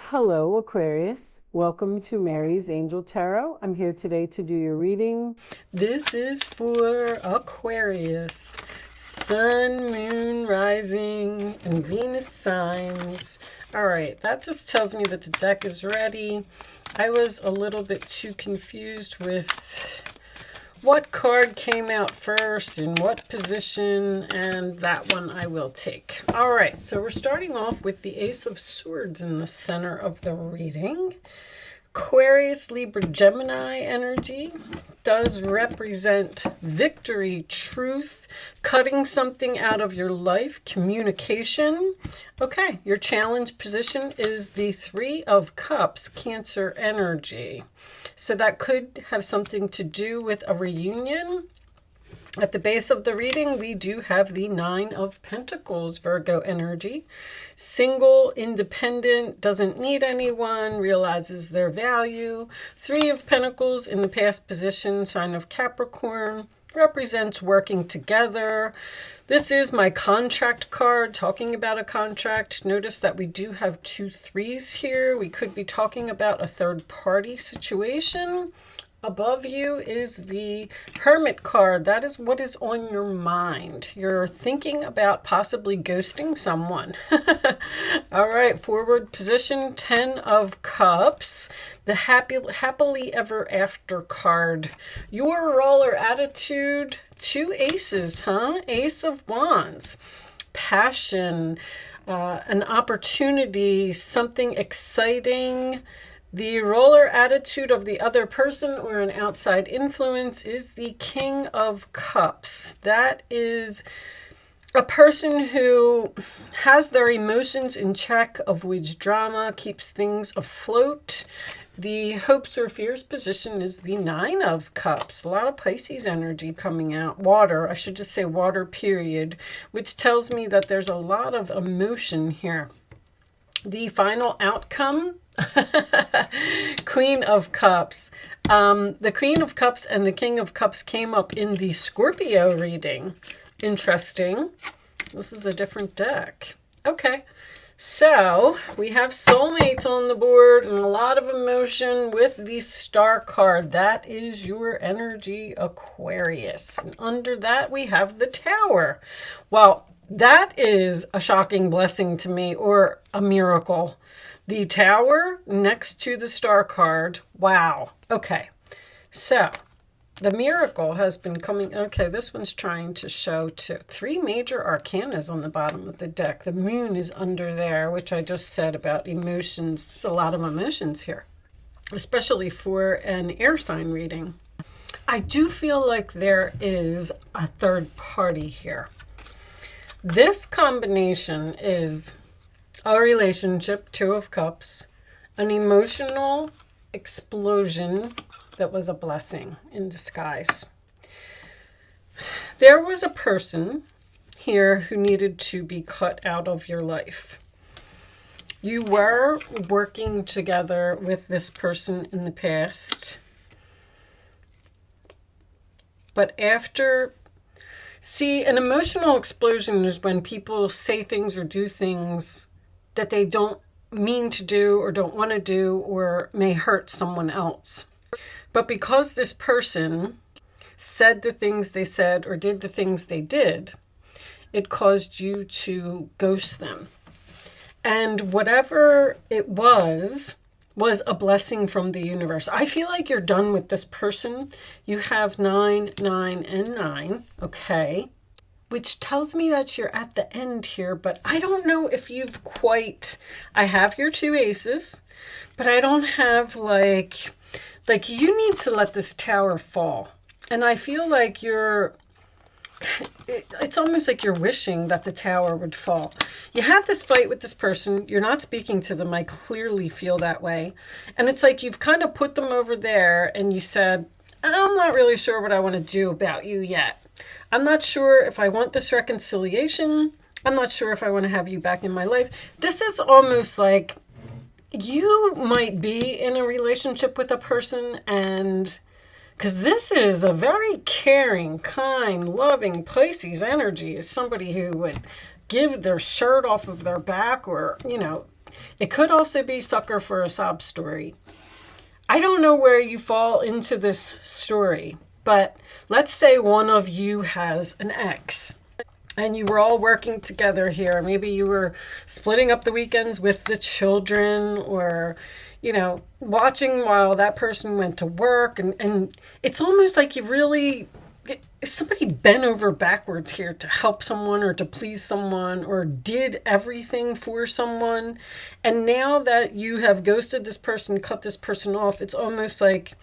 Hello, Aquarius. Welcome to Mary's Angel Tarot. I'm here today to do your reading. This is for Aquarius, Sun, Moon, Rising, and Venus signs. All right, that just tells me that the deck is ready. I was a little bit too confused with what card came out first, in what position, and that one I will take. All right, so we're starting off with the Ace of Swords in the center of the reading. Aquarius, Libra, Gemini energy does represent victory, truth, cutting something out of your life, communication. Okay, your challenge position is the Three of Cups, Cancer energy. So that could have something to do with a reunion. At the base of the reading, we do have the Nine of Pentacles, Virgo energy. Single, independent, doesn't need anyone, realizes their value. Three of Pentacles in the past position, sign of Capricorn, represents working together. This is my contract card, talking about a contract. Notice that we do have two threes here. We could be talking about a third party situation. Above you is the Hermit card. That is what is on your mind. You're thinking about possibly ghosting someone. All right, forward position, 10 of Cups. The happily ever after card. Your roller attitude, two aces, huh? Ace of Wands. Passion, an opportunity, something exciting. The roller attitude of the other person or an outside influence is the King of Cups. That is a person who has their emotions in check, avoids drama, keeps things afloat. The hopes or fears position is the Nine of Cups. A lot of Pisces energy coming out. Water, I should just say water, period, which tells me that there's a lot of emotion here. The final outcome, Queen of Cups. The Queen of Cups and the King of Cups came up in the Scorpio reading. Interesting. This is a different deck. Okay, so we have soulmates on the board and a lot of emotion with the Star card. That is your energy, Aquarius. And under that, we have the Tower. Well, that is a shocking blessing to me, or a miracle. The Tower next to the Star card. Wow. Okay. So the miracle has been coming. Okay, this one's trying to show three major arcanas on the bottom of the deck. The Moon is under there, which I just said about emotions. There's a lot of emotions here, especially for an air sign reading. I do feel like there is a third party here. This combination is a relationship, Two of Cups, an emotional explosion that was a blessing in disguise. There was a person here who needed to be cut out of your life. You were working together with this person in the past, but after... See, an emotional explosion is when people say things or do things that they don't mean to do or don't want to do or may hurt someone else. But because this person said the things they said or did the things they did, it caused you to ghost them. And whatever it was a blessing from the universe. I feel like you're done with this person. You have 9, 9, and 9, okay? Which tells me that you're at the end here, but I don't know if you've quite... I have your two aces, but I don't have like you need to let this Tower fall. And I feel like it's almost like you're wishing that the Tower would fall. You had this fight with this person. You're not speaking to them. I clearly feel that way. And it's like you've kind of put them over there and you said, I'm not really sure what I want to do about you yet. I'm not sure if I want this reconciliation. I'm not sure if I want to have you back in my life. This is almost like you might be in a relationship with a person, and because this is a very caring, kind, loving Pisces energy, is somebody who would give their shirt off of their back, or, you know, It could also be sucker for a sob story. I don't know where you fall into this story, but let's say one of you has an ex and you were all working together here. Maybe you were splitting up the weekends with the children, or, you know, watching while that person went to work. And it's almost like you really, somebody bent over backwards here to help someone or to please someone, or did everything for someone. And now that you have ghosted this person, cut this person off, it's almost like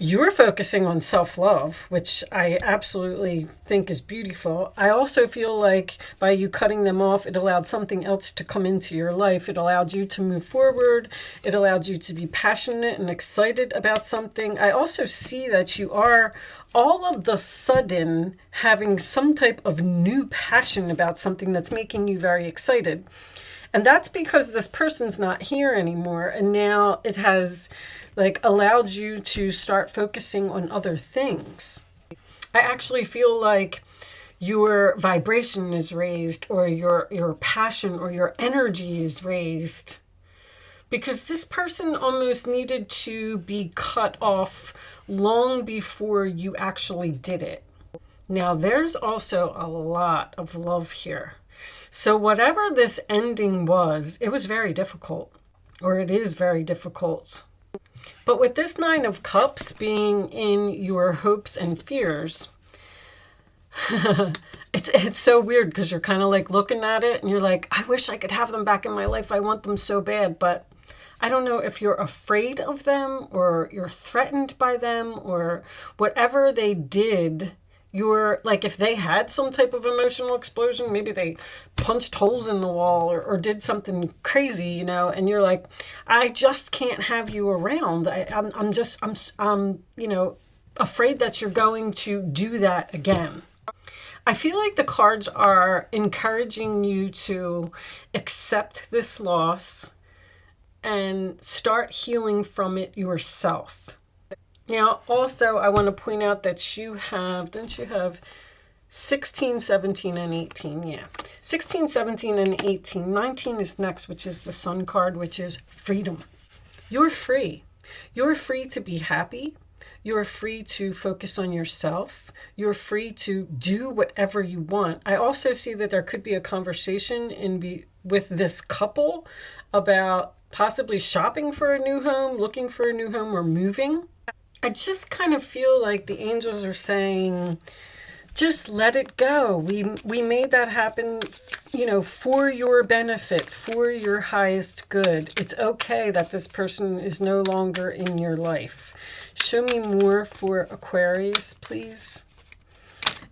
you're focusing on self-love, which I absolutely think is beautiful. I also feel like by you cutting them off, it allowed something else to come into your life. It allowed you to move forward. It allowed you to be passionate and excited about something. I also see that you are all of the sudden having some type of new passion about something that's making you very excited. And that's because this person's not here anymore. And now it has like allowed you to start focusing on other things. I actually feel like your vibration is raised, or your passion or your energy is raised, because this person almost needed to be cut off long before you actually did it. Now, there's also a lot of love here. So whatever this ending was, it was very difficult, or it is very difficult. But with this Nine of Cups being in your hopes and fears, it's so weird, because you're kind of like looking at it and you're like, I wish I could have them back in my life. I want them so bad. But I don't know if you're afraid of them, or you're threatened by them, or whatever they did. You're like, if they had some type of emotional explosion, maybe they punched holes in the wall, or did something crazy, you know, and you're like, I just can't have you around. I'm you know, afraid that you're going to do that again. I feel like the cards are encouraging you to accept this loss and start healing from it yourself. Now, also, I want to point out that you have, don't you have 16, 17, and 18? Yeah. 16, 17, and 18. 19 is next, which is the Sun card, which is freedom. You're free. You're free to be happy. You're free to focus on yourself. You're free to do whatever you want. I also see that there could be a conversation with this couple about possibly shopping for a new home, looking for a new home, or moving. I just kind of feel like the angels are saying, just let it go. We made that happen, you know, for your benefit, for your highest good. It's okay that this person is no longer in your life. Show me more for Aquarius, please.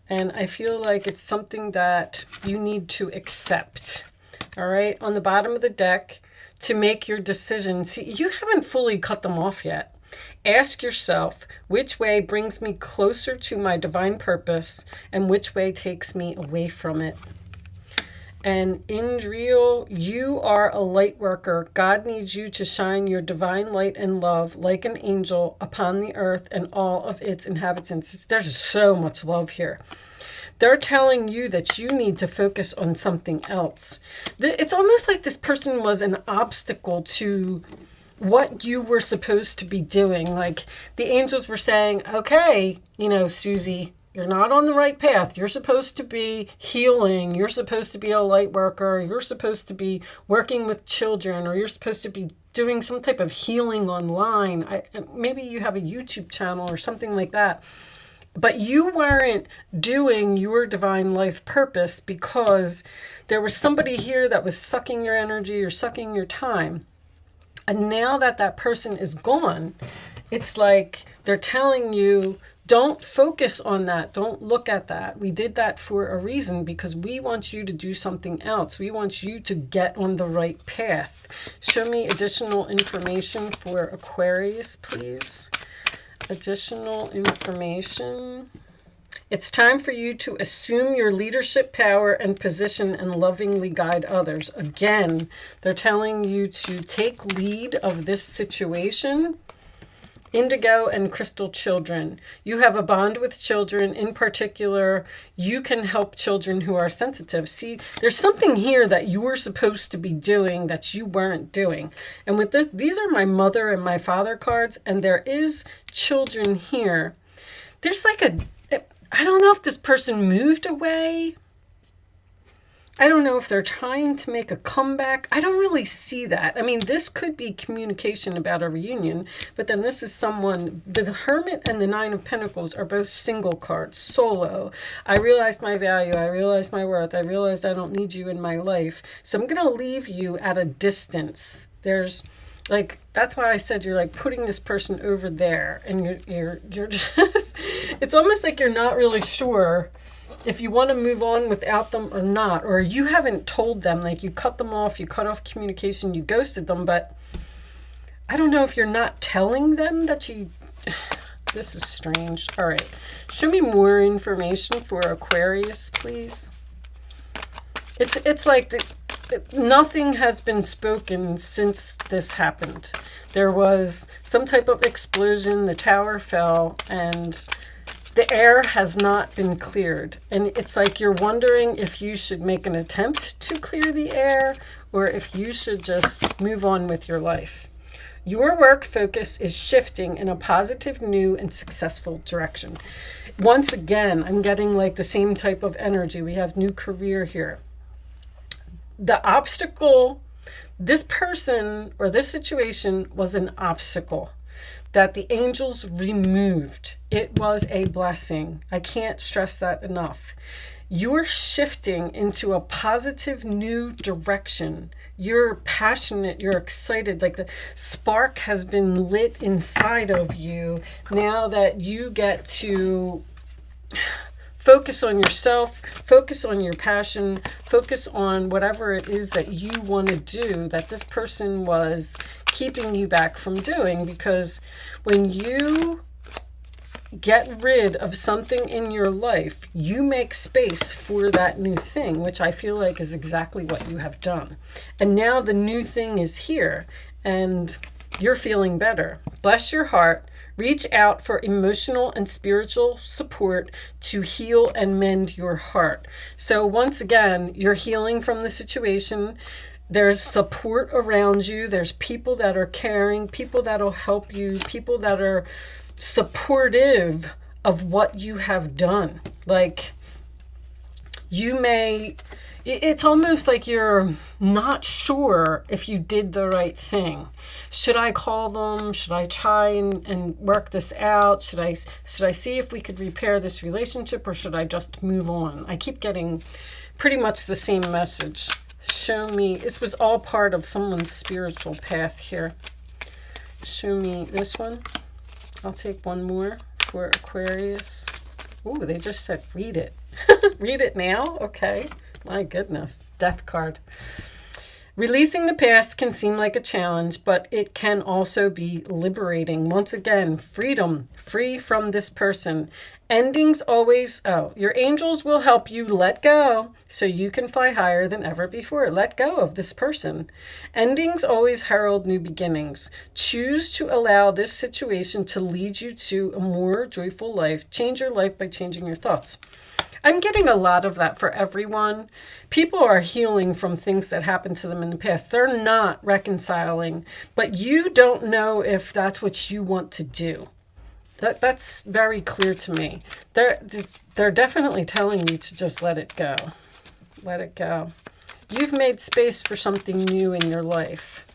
And I feel like it's something that you need to accept. All right, on the bottom of the deck, to make your decision. See, you haven't fully cut them off yet. Ask yourself, which way brings me closer to my divine purpose, and which way takes me away from it? And in real, you are a light worker. God needs you to shine your divine light and love like an angel upon the earth and all of its inhabitants. There's so much love here. They're telling you that you need to focus on something else. It's almost like this person was an obstacle to what you were supposed to be doing. Like the angels were saying, okay, you know, Susie, you're not on the right path. You're supposed to be healing. You're supposed to be a light worker. You're supposed to be working with children, or you're supposed to be doing some type of healing online. Maybe you have a YouTube channel or something like that. But you weren't doing your divine life purpose because there was somebody here that was sucking your energy or sucking your time. And now that that person is gone, it's like they're telling you, don't focus on that. Don't look at that. We did that for a reason, because we want you to do something else. We want you to get on the right path. Show me additional information for Aquarius, please. Additional information. It's time for you to assume your leadership power and position and lovingly guide others. Again, they're telling you to take lead of this situation Indigo and crystal children. You have a bond with children. In particular, you can help children who are sensitive. See, there's something here that you were supposed to be doing that you weren't doing. And with this, these are my mother and my father cards, and there is children here. There's like I don't know if this person moved away. I don't know if they're trying to make a comeback. I don't really see that. I mean, this could be communication about a reunion, but then this is someone, the Hermit and the Nine of Pentacles are both single cards, solo. I realized my value. I realized my worth. I realized I don't need you in my life. So I'm going to leave you at a distance. There's like, that's why I said you're like putting this person over there, and you're just, it's almost like you're not really sure if you want to move on without them or not, or you haven't told them, like you cut them off, you cut off communication, you ghosted them, but I don't know if you're not telling them that you, this is strange. All right, show me more information for Aquarius, please. It's like nothing has been spoken since this happened. There was some type of explosion, the tower fell, and the air has not been cleared. And it's like you're wondering if you should make an attempt to clear the air or if you should just move on with your life. Your work focus is shifting in a positive, new, and successful direction. Once again, I'm getting like the same type of energy. We have new career here. The obstacle, this person or this situation was an obstacle that the angels removed. It was a blessing. I can't stress that enough. You're shifting into a positive new direction. You're passionate, you're excited, like the spark has been lit inside of you now that you get to focus on yourself, focus on your passion, focus on whatever it is that you want to do that this person was keeping you back from doing. Because when you get rid of something in your life, you make space for that new thing, which I feel like is exactly what you have done. And now the new thing is here and you're feeling better. Bless your heart. Reach out for emotional and spiritual support to heal and mend your heart. So once again, you're healing from the situation. There's support around you. There's people that are caring, people that will help you, people that are supportive of what you have done. Like you may, it's almost like you're not sure if you did the right thing. Should I call them? Should I try and work this out? Should I see if we could repair this relationship, or should I just move on? I keep getting pretty much the same message. Show me, this was all part of someone's spiritual path here. Show me this one. I'll take one more for Aquarius. Ooh, they just said read it. Read it now? Okay. My goodness. Death card. Releasing the past can seem like a challenge, but it can also be liberating. Once again, freedom, free from this person. Endings always, your angels will help you let go so you can fly higher than ever before. Let go of this person. Endings always herald new beginnings. Choose to allow this situation to lead you to a more joyful life. Change your life by changing your thoughts. I'm getting a lot of that for everyone. People are healing from things that happened to them in the past. They're not reconciling, but you don't know if that's what you want to do. That's very clear to me. They're definitely telling you to just let it go. Let it go. You've made space for something new in your life.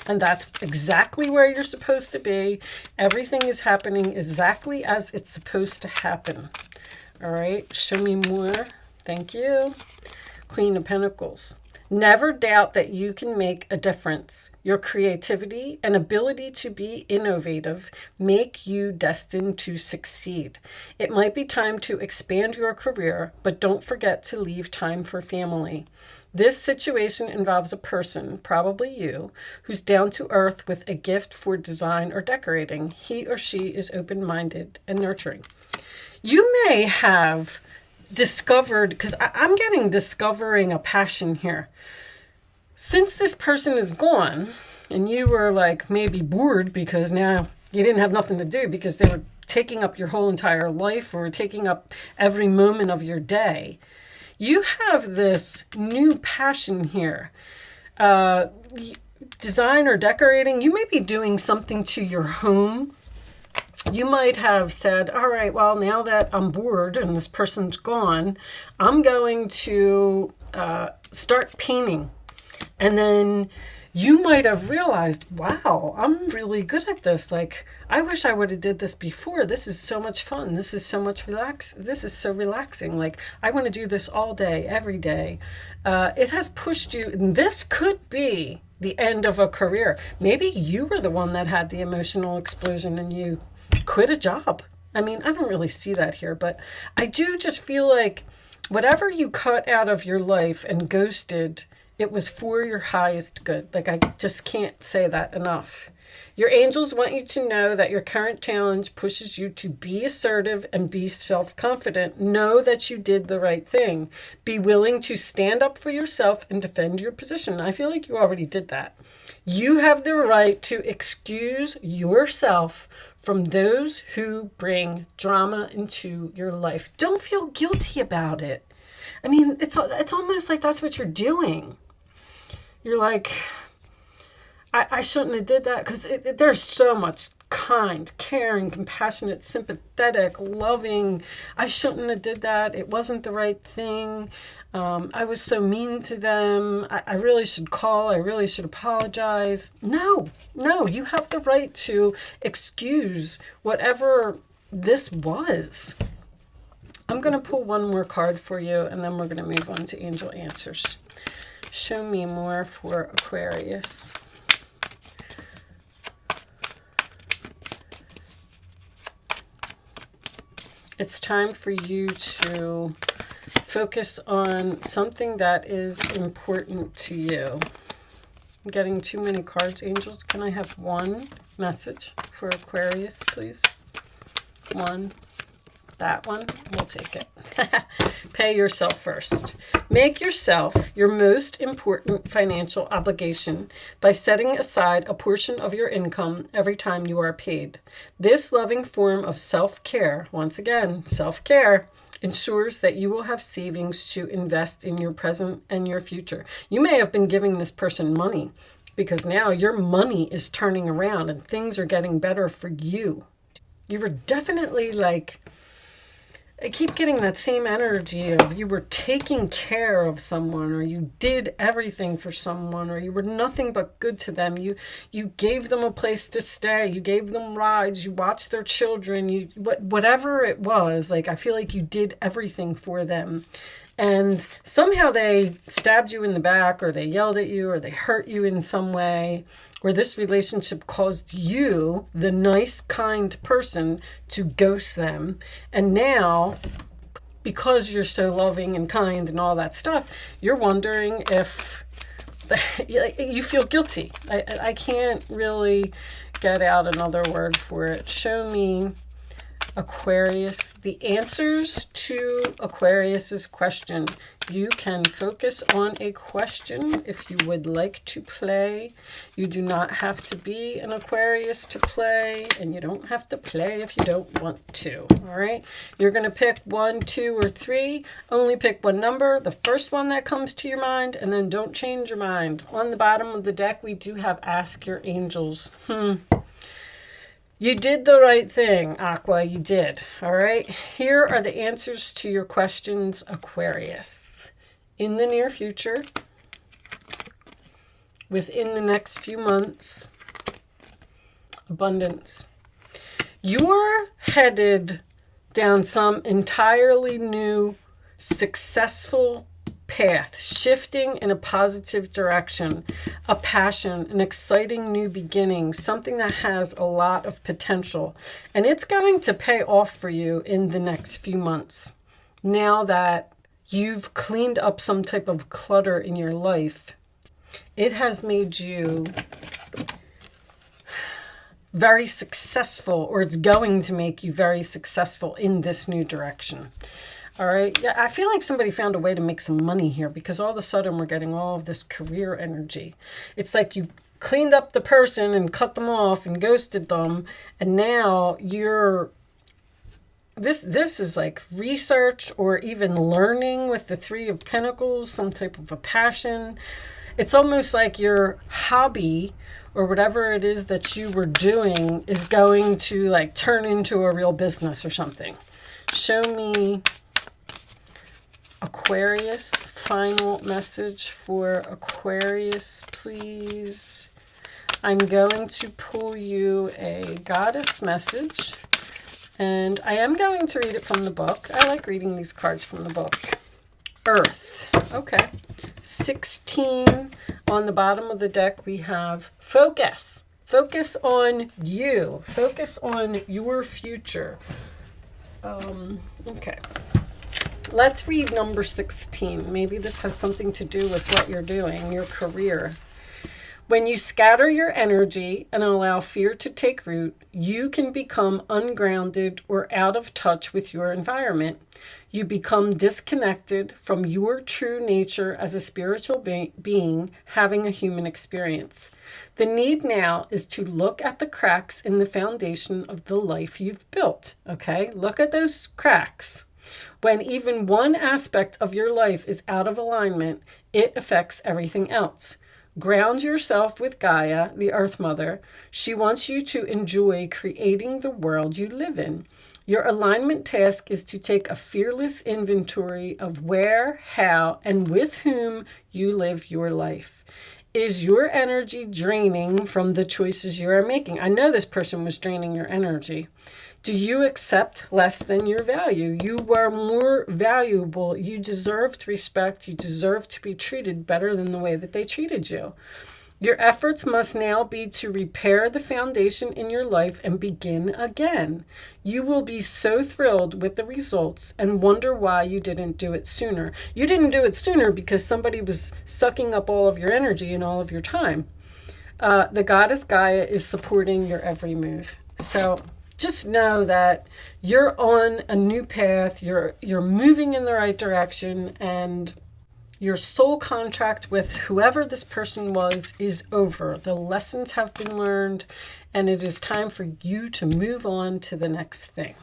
And that's exactly where you're supposed to be. Everything is happening exactly as it's supposed to happen. All right, show me more. Thank you. Queen of Pentacles. Never doubt that you can make a difference. Your creativity and ability to be innovative make you destined to succeed. It might be time to expand your career, but don't forget to leave time for family. This situation involves a person, probably you, who's down to earth with a gift for design or decorating. He or she is open-minded and nurturing. You may have discovered, because I'm getting discovering a passion here. Since this person is gone, and you were like maybe bored because now you didn't have nothing to do because they were taking up your whole entire life or taking up every moment of your day. You have this new passion here. Design or decorating, you may be doing something to your home. You might have said, all right, well, now that I'm bored and this person's gone, I'm going to start painting. And then you might have realized, wow, I'm really good at this. Like, I wish I would have did this before. This is so much fun. This is so much this is so relaxing. Like, I want to do this all day, every day. It has pushed you, and this could be the end of a career. Maybe you were the one that had the emotional explosion and you quit a job. I mean, I don't really see that here, but I do just feel like whatever you cut out of your life and ghosted, it was for your highest good. Like, I just can't say that enough. Your angels want you to know that your current challenge pushes you to be assertive and be self-confident. Know that you did the right thing. Be willing to stand up for yourself and defend your position. I feel like you already did that. You have the right to excuse yourself from those who bring drama into your life. Don't feel guilty about it. I mean, it's almost like that's what you're doing. You're like, I shouldn't have did that, because there's so much kind, caring, compassionate, sympathetic, loving. I shouldn't have did that. It wasn't the right thing. I was so mean to them. I really should call. I really should apologize. No, you have the right to excuse whatever this was. I'm going to pull one more card for you, and then we're going to move on to angel answers. Show me more for Aquarius. It's time for you to focus on something that is important to you. I'm getting too many cards, angels. Can I have one message for Aquarius, please? One. That one, we'll take it. Pay yourself first. Make yourself your most important financial obligation by setting aside a portion of your income every time you are paid. This loving form of self-care, once again, self-care, ensures that you will have savings to invest in your present and your future. You may have been giving this person money because now your money is turning around and things are getting better for you. You were definitely like, I keep getting that same energy of you were taking care of someone, or you did everything for someone, or you were nothing but good to them. You gave them a place to stay. You gave them rides. You watched their children. Whatever it was, like, I feel like you did everything for them. And somehow they stabbed you in the back, or they yelled at you, or they hurt you in some way, or this relationship caused you, the nice, kind person, to ghost them. And now, because you're so loving and kind and all that stuff, you're wondering if you feel guilty. I can't really get out another word for it. Show me, Aquarius, the answers to Aquarius's question. You can focus on a question if you would like to play. You do not have to be an Aquarius to play, and you don't have to play if you don't want to. All right, you're going to pick 1, 2, or 3. Only pick one number, the first one that comes to your mind, and then don't change your mind. On the bottom of the deck, we do have Ask Your Angels. You did the right thing, Aqua, you did. All right, here are the answers to your questions, Aquarius. In the near future, within the next few months, abundance. You're headed down some entirely new, successful path, shifting in a positive direction, a passion, an exciting new beginning, something that has a lot of potential. And it's going to pay off for you in the next few months. Now that you've cleaned up some type of clutter in your life, it has made you very successful, or it's going to make you very successful in this new direction. All right. Yeah, I feel like somebody found a way to make some money here, because all of a sudden we're getting all of this career energy. It's like you cleaned up the person and cut them off and ghosted them, and now you're this is like research or even learning with the Three of Pentacles, some type of a passion. It's almost like your hobby or whatever it is that you were doing is going to like turn into a real business or something. Show me Aquarius, final message for Aquarius, please. I'm going to pull you a goddess message, and I am going to read it from the book. I like reading these cards from the book. Earth. Okay. 16 on the bottom of the deck. We have focus. Focus on you. Focus on your future. Okay. Let's read number 16. Maybe this has something to do with what you're doing, your career. When you scatter your energy and allow fear to take root, you can become ungrounded or out of touch with your environment. You become disconnected from your true nature as a spiritual being having a human experience. The need now is to look at the cracks in the foundation of the life you've built. Okay, look at those cracks. When even one aspect of your life is out of alignment, it affects everything else. Ground yourself with Gaia, the Earth Mother. She wants you to enjoy creating the world you live in. Your alignment task is to take a fearless inventory of where, how, and with whom you live your life. Is your energy draining from the choices you are making? I know this person was draining your energy. Do you accept less than your value? You are more valuable. You deserve respect. You deserve to be treated better than the way that they treated you. Your efforts must now be to repair the foundation in your life and begin again. You will be so thrilled with the results and wonder why you didn't do it sooner. You didn't do it sooner because somebody was sucking up all of your energy and all of your time. The goddess Gaia is supporting your every move. So just know that you're on a new path. You're moving in the right direction, and your soul contract with whoever this person was is over. The lessons have been learned, and it is time for you to move on to the next thing.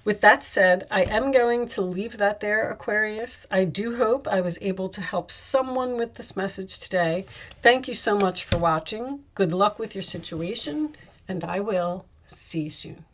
With that said, I am going to leave that there, Aquarius. I do hope I was able to help someone with this message today. Thank you so much for watching. Good luck with your situation, and I will see you soon.